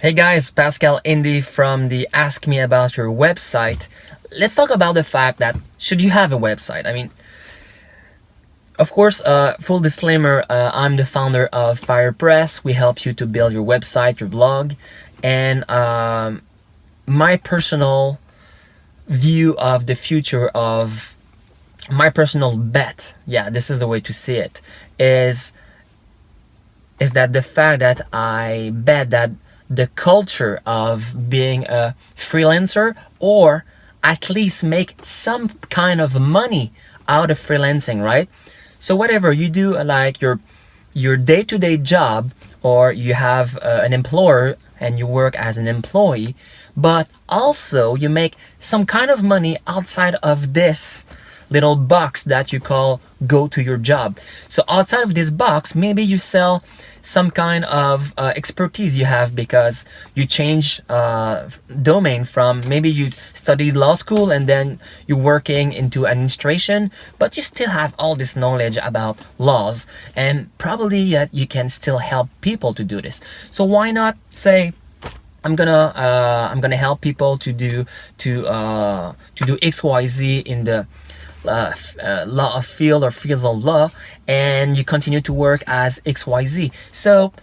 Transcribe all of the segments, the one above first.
Hey guys, Pascal Indy from the Ask Me About Your website. Let's talk about the fact that should you have a website? I mean, of course, full disclaimer, I'm the founder of Firepress. We help you to build your website, your blog, and my personal view of the future of my personal bet, yeah, this is the way to see it, is that the fact that I bet that the culture of being a freelancer, or at least make some kind of money out of freelancing, right? So whatever you do, like your day-to-day job, or you have an employer and you work as an employee, but also you make some kind of money outside of this little box that you call go to your job. So outside of this box, maybe you sell some kind of expertise you have because you change domain from, maybe you studied law school and then you're working into administration, but you still have all this knowledge about laws, and probably you can still help people to do this. So why not say, I'm gonna help people to do XYZ in the law of field or fields of law, and you continue to work as XYZ. So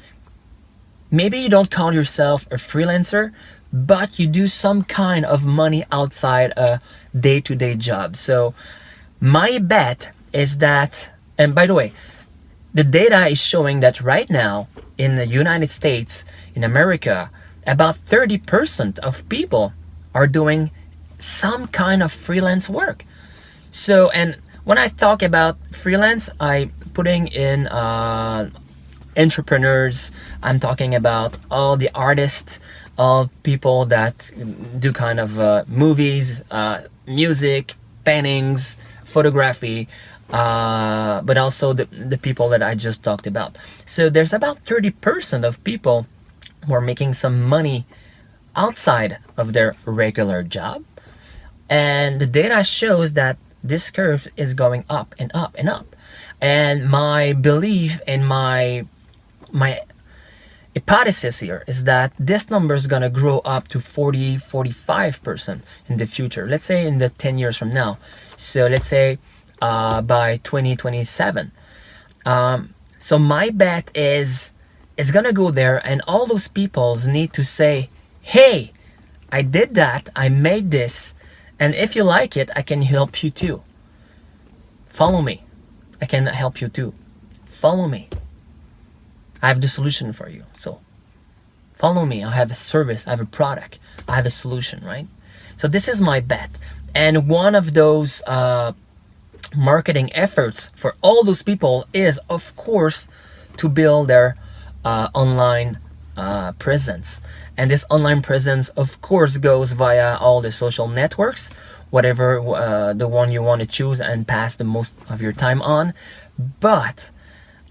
maybe you don't call yourself a freelancer, but you do some kind of money outside a day-to-day job. So my bet is that, and by the way, the data is showing that right now in the United States, in America, about 30% of people are doing some kind of freelance work. So, and when I talk about freelance, I putting in entrepreneurs. I'm talking about all the artists, all people that do kind of movies, music, paintings, photography, but also the people that I just talked about. So there's about 30% of people who are making some money outside of their regular job. And the data shows that this curve is going up and up and up. And my belief and my hypothesis here is that this number is going to grow up to 45% in the future. Let's say in the 10 years from now. So let's say by 2027. So my bet is it's going to go there, and all those people need to say, hey, I did that, I made this, and if you like it, I can help you too. Follow me. I can help you too. Follow me. I have the solution for you. So follow me. I have a service. I have a product. I have a solution, right? So this is my bet. And one of those marketing efforts for all those people is, of course, to build their online presence. And this online presence, of course, goes via all the social networks, whatever the one you want to choose and pass the most of your time on. But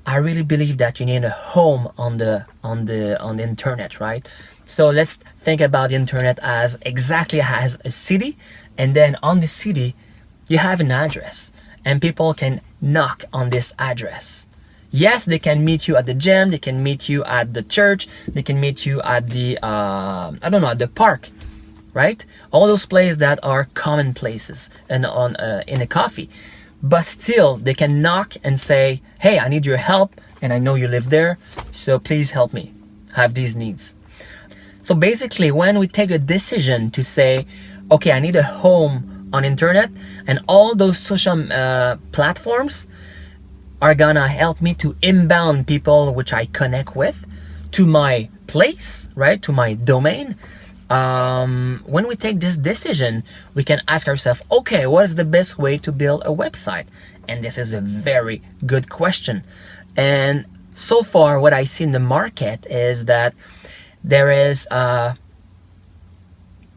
I really believe that you need a home on the internet, right? So let's think about the internet as exactly as a city, and then on the city you have an address, and people can knock on this address. Yes, they can meet you at the gym, they can meet you at the church, they can meet you at the, at the park, right? All those places that are common places and in a coffee. But still, they can knock and say, hey, I need your help, and I know you live there, so please help me. I have these needs. So basically, when we take a decision to say, okay, I need a home on internet, and all those social platforms are gonna help me to inbound people which I connect with to my place, right, to my domain. When we take this decision, we can ask ourselves, okay, what is the best way to build a website? And this is a very good question. And so far, what I see in the market is that there is a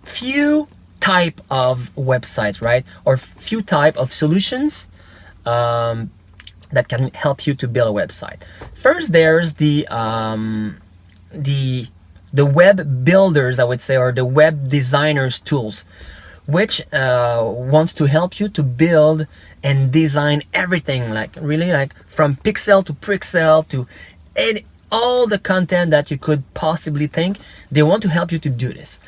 few type of websites, right, or few type of solutions that can help you to build a website. First, there's the web builders, I would say, or the web designers tools, which wants to help you to build and design everything, like really like from pixel to pixel to all the content that you could possibly think. They want to help you to do this.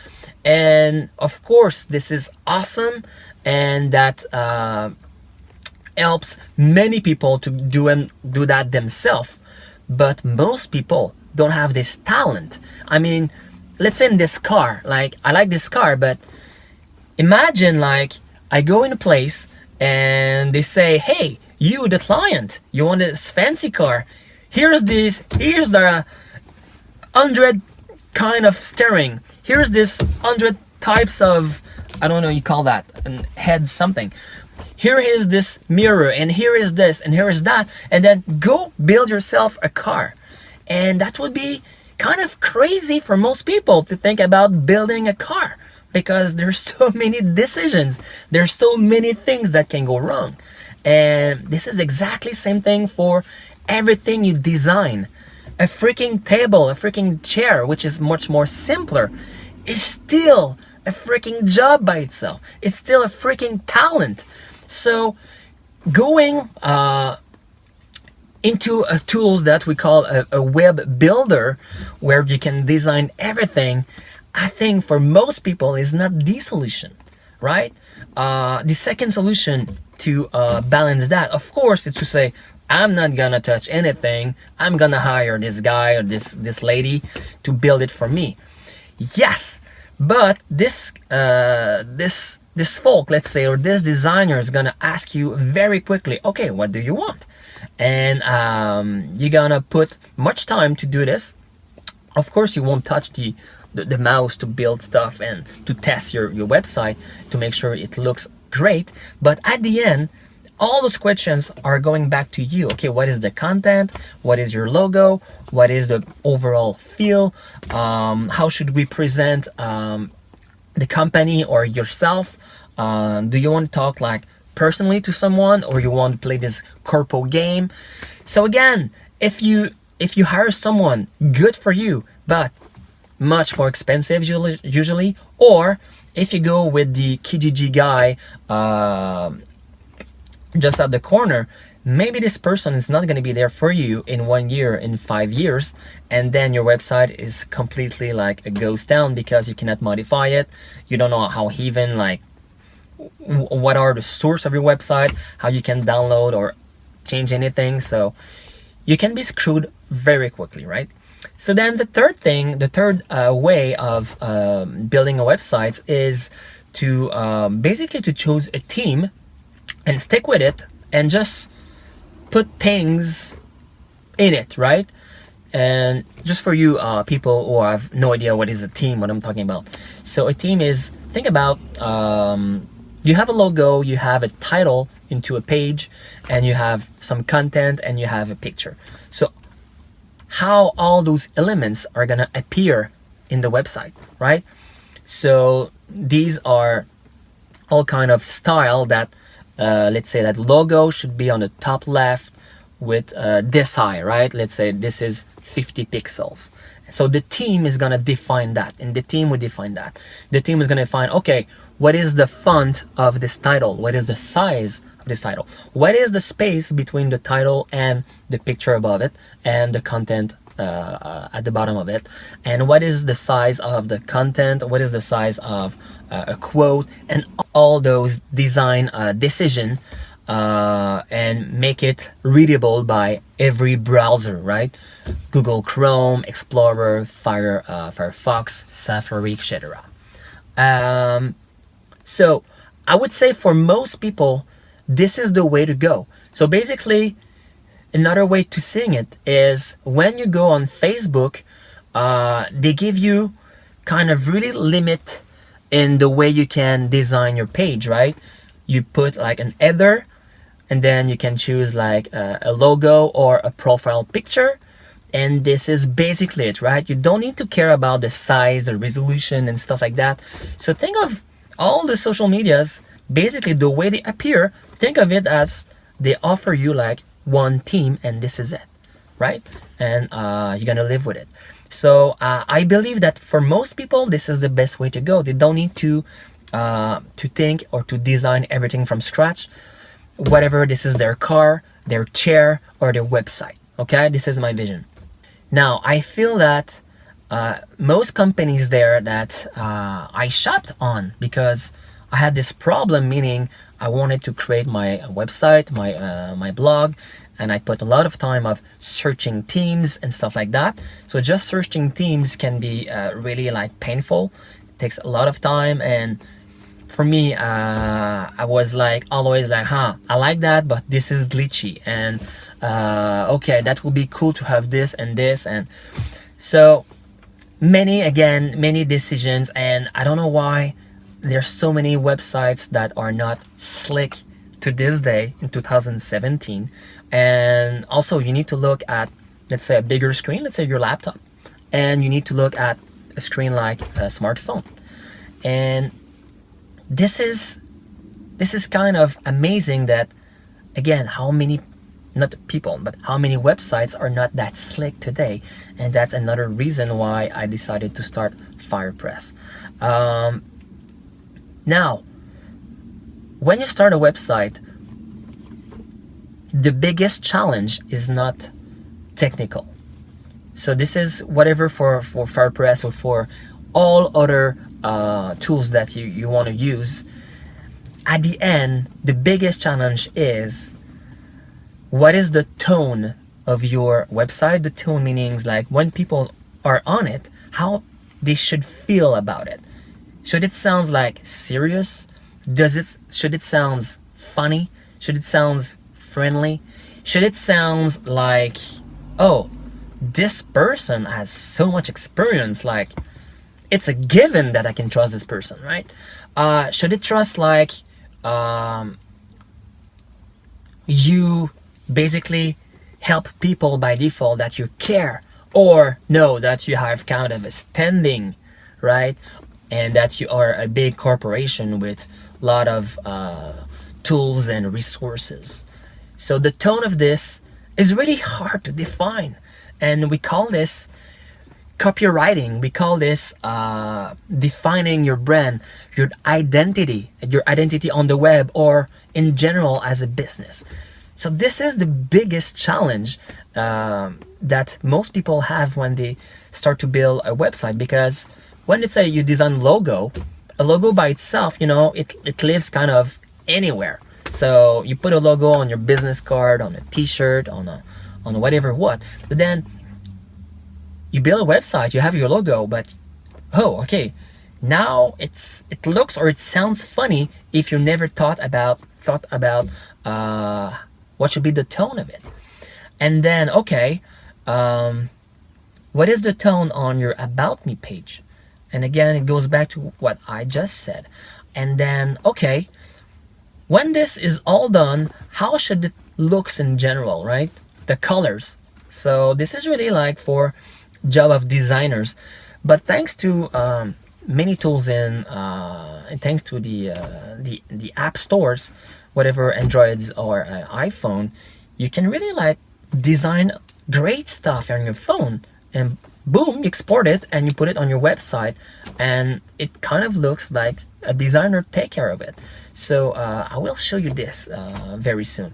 And of course, this is awesome, and that helps many people to do that themselves. But most people don't have this talent. I mean, let's say in this car, like, I like this car, but imagine, like, I go in a place and they say, hey, you, the client, you want this fancy car. Here's the 100 kind of steering. Here's this 100 types of, I don't know, you call that, and head something. Here is this mirror, and here is this, and here is that, and then go build yourself a car. And that would be kind of crazy for most people to think about building a car, because there's so many decisions, there's so many things that can go wrong. And this is exactly the same thing for everything you design. A freaking table, a freaking chair, which is much more simpler, is still a freaking job by itself. It's still a freaking talent. So going into a tools that we call a web builder, where you can design everything, I think for most people is not the solution, right? The second solution to balance that, of course, is to say, I'm not gonna touch anything. I'm gonna hire this guy or this lady to build it for me. Yes, but this folk, let's say, or this designer is gonna ask you very quickly, okay, what do you want? And you're gonna put much time to do this. Of course, you won't touch the mouse to build stuff and to test your website to make sure it looks great. But at the end, all those questions are going back to you. Okay, what is the content? What is your logo? What is the overall feel? How should we present the company or yourself? Do you want to talk like personally to someone, or you want to play this corpo game? So again, if you hire someone, good for you, but much more expensive usually. Or if you go with the Kijiji guy just at the corner, maybe this person is not going to be there for you in 1 year, in 5 years, and then your website is completely like a ghost town because you cannot modify it. You don't know how even, like, what are the source of your website, how you can download or change anything. So you can be screwed very quickly, right? So then the third way of building a website is to basically to choose a team and stick with it and just put things in it, right? And just for you people who have no idea what is a team, what I'm talking about. So a team is, think about, you have a logo, you have a title into a page, and you have some content, and you have a picture. So how all those elements are gonna appear in the website, right? So these are all kind of style that, let's say that logo should be on the top left with this high, right? Let's say this is 50 pixels. So the team is gonna define that, and the team will define that. The team is gonna define, okay, what is the font of this title? What is the size of this title? What is the space between the title and the picture above it, and the content at the bottom of it? And what is the size of the content? What is the size of a quote? And all those design decision, and make it readable by every browser, right? Google Chrome, Explorer, Firefox, Safari, etc. So I would say for most people, this is the way to go. So basically, another way to seeing it is when you go on Facebook, they give you kind of really limit in the way you can design your page, right? You put like an header, and then you can choose like a logo or a profile picture. And this is basically it, right? You don't need to care about the size, the resolution, and stuff like that. So think of all the social medias, basically the way they appear, think of it as they offer you like one theme, and this is it, right? And you're gonna live with it. So I believe that for most people, this is the best way to go. They don't need to think or to design everything from scratch. Whatever, this is their car, their chair, or their website. Okay, this is my vision. Now, I feel that most companies there that I shopped on, because I had this problem, meaning I wanted to create my website, my blog, and I put a lot of time of searching themes and stuff like that. So just searching themes can be really like painful. It takes a lot of time, and for me, I was like always like, I like that, but this is glitchy, and okay, that would be cool to have this and this, and so many decisions, and I don't know why there's so many websites that are not slick to this day in 2017. And also, you need to look at, let's say, a bigger screen, let's say your laptop, and you need to look at a screen like a smartphone. And this is kind of amazing that, again, how many, not people, but how many websites are not that slick today. And that's another reason why I decided to start Firepress. Now, when you start a website, the biggest challenge is not technical. So this is whatever for Firepress or for all other tools that you want to use. At the end, the biggest challenge is, what is the tone of your website? The tone meanings like when people are on it, how they should feel about it. Should it sound like serious? Should it sound funny? Should it sound friendly? Should it sound like, oh, this person has so much experience, like it's a given that I can trust this person, right? Should it trust like you basically help people by default, that you care, or no, that you have kind of a standing, right? And that you are a big corporation with a lot of tools and resources. So the tone of this is really hard to define, and we call this copywriting. We call this defining your brand, your identity on the web or in general as a business. So this is the biggest challenge that most people have when they start to build a website, because when let's say you design a logo by itself, it lives kind of anywhere. So you put a logo on your business card, on a t-shirt, on whatever what, but then you build a website, you have your logo, but okay, now it looks or it sounds funny if you never thought about what should be the tone of it. And then what is the tone on your about me page? And again, it goes back to what I just said. And then when this is all done, how should it looks in general, right? The colors. So this is really like for job of designers, but thanks to many tools and thanks to the app stores, whatever Androids or iPhone, you can really like design great stuff on your phone, and boom, you export it and you put it on your website, and it kind of looks like a designer take care of it. So I will show you this very soon.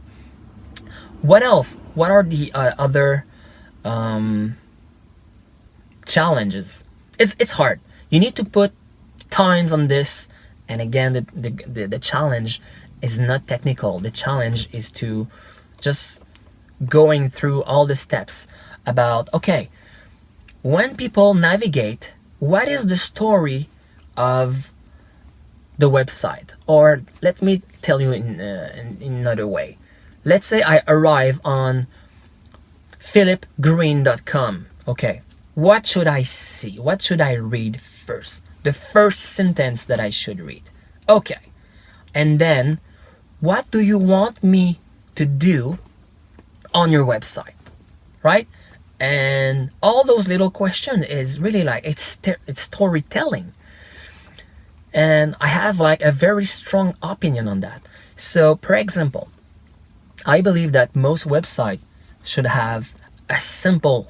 What else? What are the other challenges? It's hard. You need to put times on this, and again, the challenge is not technical. The challenge is to just going through all the steps about when people navigate, what is the story of the website? Or let me tell you in another way. Let's say I arrive on philipgreen.com. What should I see? What should I read first? The first sentence that I should read. And then, what do you want me to do on your website, right? And all those little questions is really like, it's storytelling. And I have like a very strong opinion on that. So, for example, I believe that most websites should have a simple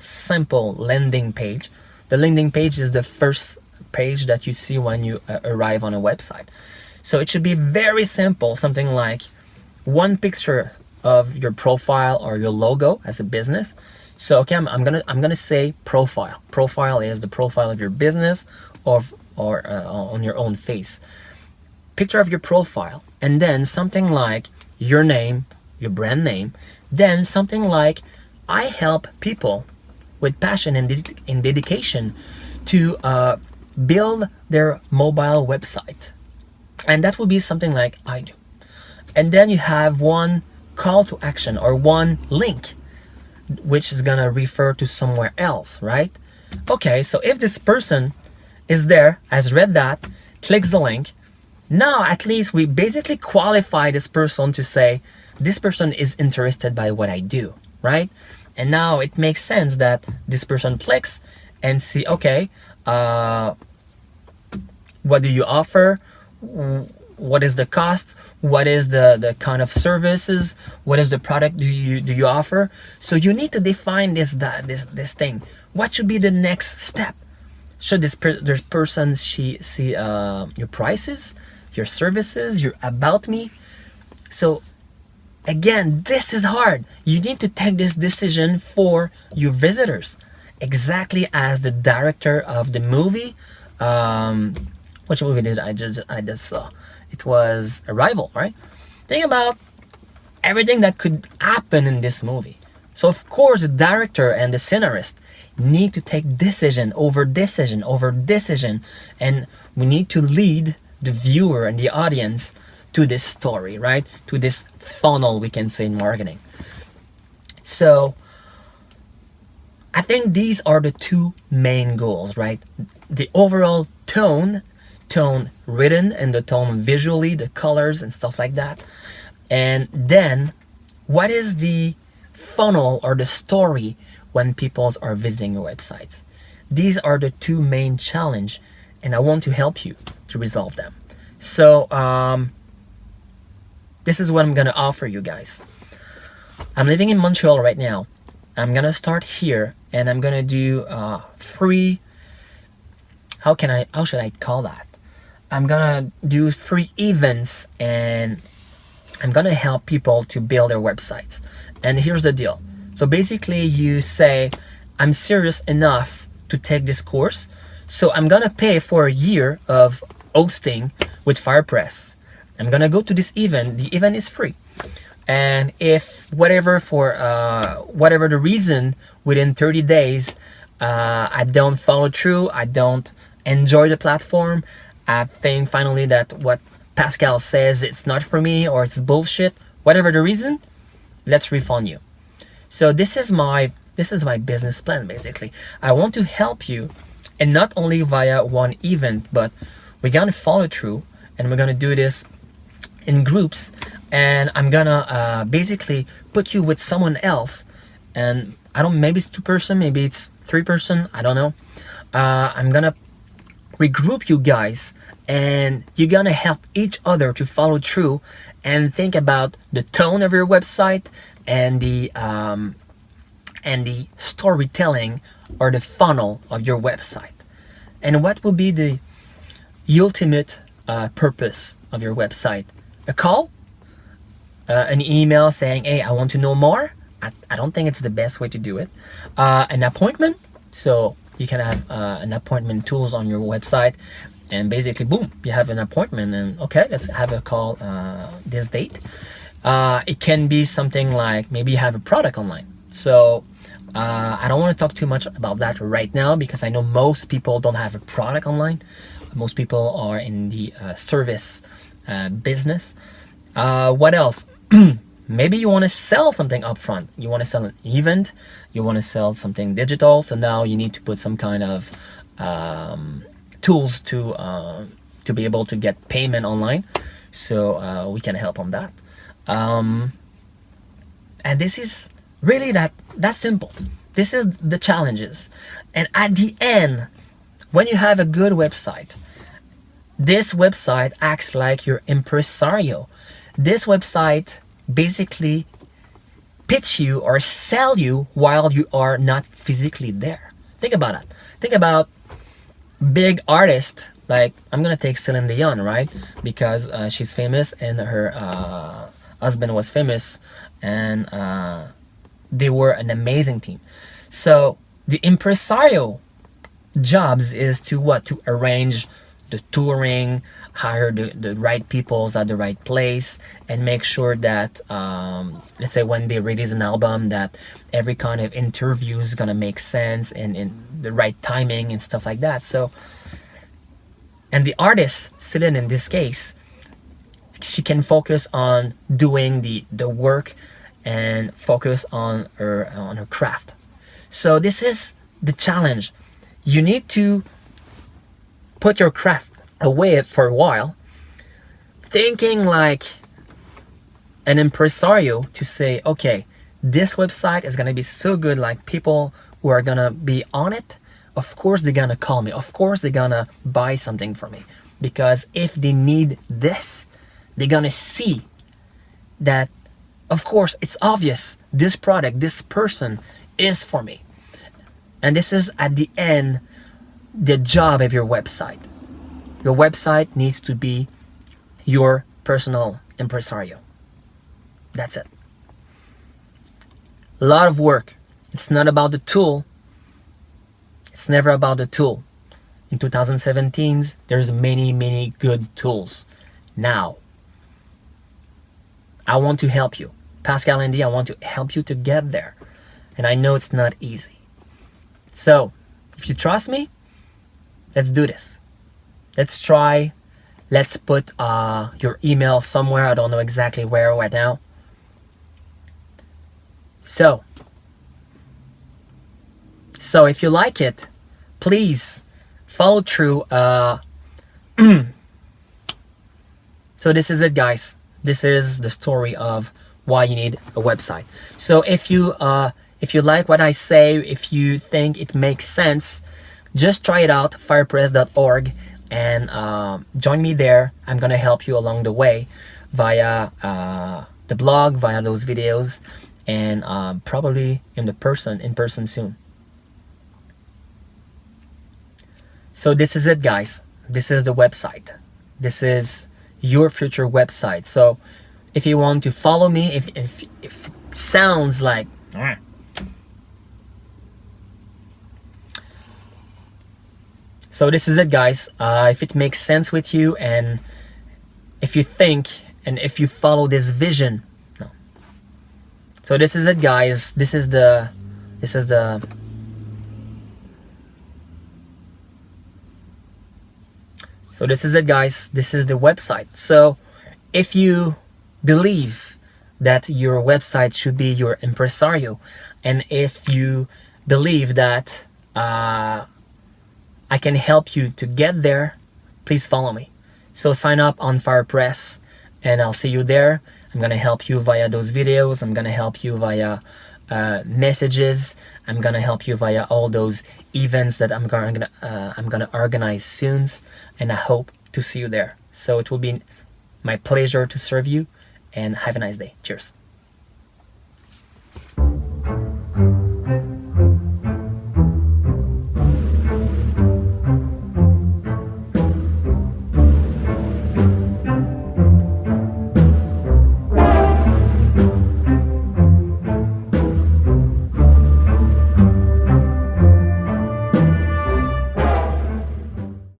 landing page. The landing page is the first page that you see when you arrive on a website. So it should be very simple, something like one picture of your profile or your logo as a business. So okay, I'm gonna say profile. Profile is the profile of your business, or on your own face. Picture of your profile, and then something like your name, your brand name, then something like I help people with passion and dedication to build their mobile website, and that would be something like I do. And then you have one call to action or one link which is gonna refer to somewhere else, right? Okay, so if this person is there, has read that, clicks the link, now at least we basically qualify this person to say this person is interested by what I do, right? And now it makes sense that this person clicks and see, okay, what do you offer? What is the cost? What is the kind of services? What is the product do you offer? So you need to define this thing. What should be the next step? Should this person see your prices, your services, your about me? So again, this is hard. You need to take this decision for your visitors, exactly as the director of the movie. Which movie did I just saw? It was Arrival, right? Think about everything that could happen in this movie. So of course the director and the scenarist need to take decision over decision over decision, and we need to lead the viewer and the audience to this story, right? To this funnel, we can say, in marketing. So I think these are the two main goals, right? The overall tone written, and the tone visually, the colors and stuff like that. And then what is the funnel or the story when people are visiting your website? These are the two main challenge, and I want to help you to resolve them. So this is what I'm gonna offer you guys. I'm living in Montreal right now. I'm gonna start here, and I'm gonna do free, how should I call that? I'm gonna do 3 events, and I'm gonna help people to build their websites. And here's the deal. So basically you say, I'm serious enough to take this course, so I'm gonna pay for a year of hosting with Firepress. I'm gonna go to this event. The event is free. And if whatever the reason, within 30 days, I don't follow through, I don't enjoy the platform, I think finally that what Pascal says it's not for me, or it's bullshit, whatever the reason, let's refund you. So this is my business plan basically. I want to help you, and not only via one event, but we're gonna follow through, and we're gonna do this in groups, and I'm gonna basically put you with someone else, and maybe it's 2 person, maybe it's 3 person, I don't know. I'm gonna regroup you guys, and you're gonna help each other to follow through and think about the tone of your website, and the storytelling or the funnel of your website, and what will be the ultimate purpose of your website. A call, an email saying, hey, I want to know more. I don't think it's the best way to do it. An appointment, so you can have an appointment tools on your website, and basically boom, you have an appointment, and okay, let's have a call this date. It can be something like maybe you have a product online. So I don't want to talk too much about that right now, because I know most people don't have a product online. Most people are in the service business. What else? Maybe you want to sell something upfront. You want to sell an event. You want to sell something digital. So now you need to put some kind of tools to be able to get payment online. So we can help on that. And this is really that's simple. This is the challenges. And at the end, when you have a good website, this website acts like your impresario. This website basically pitch you or sell you while you are not physically there. Think about that. Think about big artists, like I'm gonna take Celine Dion, right? Because she's famous, and her husband was famous, and they were an amazing team. So the impresario jobs is to what? To arrange the touring, hire the right peoples at the right place, and make sure that let's say when they release an album, that every kind of interview is gonna make sense and in the right timing and stuff like that. So, and the artist, Celine in this case, she can focus on doing the work and focus on her craft. So this is the challenge. You need to put your craft away for a while, thinking like an impresario, to say, okay, this website is gonna be so good, like people who are gonna be on it, of course they're gonna call me, of course they're gonna buy something from me, because if they need this, they're gonna see that, of course, it's obvious this product, this person is for me. And this is at the end the job of your website. Your website needs to be your personal impresario. That's it. A lot of work. It's not about the tool. It's never about the tool. In 2017, there's many good tools. Now, I want to help you. Pascal and I want to help you to get there. And I know it's not easy. So, if you trust me, let's do this. Let's try. Let's put your email somewhere. I don't know exactly where right now. So if you like it, please follow through. So this is it, guys. This is the story of why you need a website. So if you like what I say, if you think it makes sense, just try it out, firepress.org, and join me there. I'm gonna help you along the way via the blog, via those videos, and probably in person soon. So this is it, guys. This is the website. This is your future website. So if you want to follow me, if it sounds like so this is it, guys. If it makes sense with you, and if you think, and if you follow this vision, no. So this is it, guys. This is the So this is it, guys. This is the website. So if you believe that your website should be your impresario, and if you believe that I can help you to get there, please follow me. So sign up on Firepress, and I'll see you there. I'm gonna help you via those videos. I'm gonna help you via messages. I'm gonna help you via all those events that I'm gonna organize soon, and I hope to see you there. So it will be my pleasure to serve you, and have a nice day. Cheers.